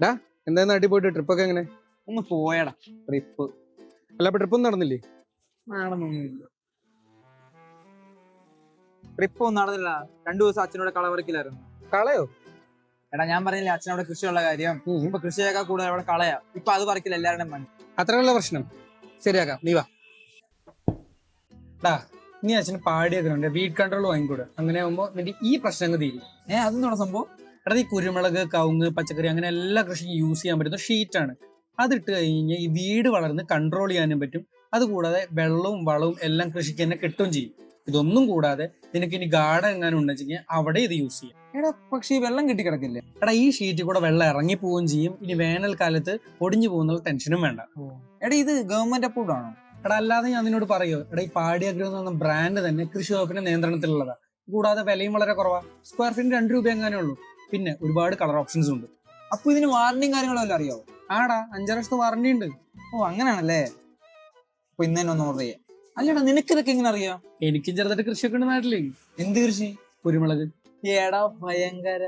ഡാ എന്താ നാട്ടിൽ പോയിട്ട് ട്രിപ്പൊക്കെ എങ്ങനെ? ഒന്ന് പോയടാ ട്രിപ്പ്. അല്ല അപ്പൊ ട്രിപ്പൊന്നും നടന്നില്ലേ? നടന്നൊന്നുമില്ല. ട്രിപ്പ് ഒന്നും നടന്നില്ല. 2 ദിവസം അച്ഛനോട് കള പറിക്കലായിരുന്നു. കളയോ? എടാ ഞാൻ പറഞ്ഞില്ലേ അച്ഛനവിടെ കൃഷിയുള്ള കാര്യം. ഇപ്പൊ കൃഷിയേക്കാൾ കൂടുതൽ അവിടെ കളയാ. ഇപ്പൊ അത് പറിക്കില്ല എല്ലാവരുടെയും പണി. അത്രയുള്ള പ്രശ്നം ശരിയാക്കാം, നീ വാ. ഡാ നീ അച്ഛന് പാടിയൊക്കെ വീട് കൺട്രോൾ വാങ്ങിക്കൂടെ? അങ്ങനെ ആകുമ്പോ നിന്റെ ഈ പ്രശ്നങ്ങൾ തീരും. അതെന്താണ് സംഭവം? എടാ ഈ കുരുമുളക്, കവുങ്ങ്, പച്ചക്കറി അങ്ങനെ എല്ലാ കൃഷിക്കും യൂസ് ചെയ്യാൻ പറ്റുന്ന ഷീറ്റാണ്. അതിട്ട് കഴിഞ്ഞാൽ ഈ വീട് വളർന്ന് കൺട്രോൾ ചെയ്യാനും പറ്റും. അതുകൂടാതെ വെള്ളവും വളവും എല്ലാം കൃഷിക്ക് തന്നെ കിട്ടുകയും ചെയ്യും. ഇതൊന്നും കൂടാതെ നിനക്ക് ഇനി ഗാർഡൻ എങ്ങാനും ഉണ്ടെങ്കിൽ അവിടെ ഇത് യൂസ് ചെയ്യാം. എടാ പക്ഷേ ഈ വെള്ളം കെട്ടി കിടക്കില്ലേ? എടാ ഈ ഷീറ്റിൽ കൂടെ വെള്ളം ഇറങ്ങി പോവുകയും ചെയ്യും. ഇനി വേനൽക്കാലത്ത് ഒടിഞ്ഞു പോകുന്ന ടെൻഷനും വേണ്ട. എടാ ഇത് ഗവൺമെന്റ് അപ്രൂവ്ഡ് ആണോ? എടാ അല്ലാതെ ഞാൻ നിന്നോട് പറയോ, എടാ ഈ പാടി അഗ്രോ എന്ന് പറഞ്ഞ ബ്രാൻഡ് തന്നെ കൃഷി വകുപ്പിന്റെ നിയന്ത്രണത്തിലുള്ളതാ. കൂടാതെ വിലയും വളരെ കുറവാ. സ്ക്വയർ ഫീറ്റിന് 2 രൂപ എങ്ങാനേ ഉള്ളൂ. പിന്നെ ഒരുപാട് കളർ ഓപ്ഷൻസ് ഉണ്ട്. അപ്പൊ ഇതിന് വാറണ്ടിയും കാര്യങ്ങളും എല്ലാം അറിയാവോ? ആടാ 5 വർഷത്തെ വാറണ്ടി ഉണ്ട്. ഓ അങ്ങനെയാണല്ലേ. അപ്പൊ ഇന്ന് തന്നെ ഒന്ന് ഓർഡർ ചെയ്യാം. അല്ലടാ നിനക്ക് ഇതൊക്കെ എങ്ങനെ അറിയാം? എനിക്കും ചെറുതായിട്ട് കൃഷിയൊക്കെ ഉണ്ട് നാട്ടില്. എന്ത് കൃഷി? കുരുമുളക്. എടാ ഭയങ്കര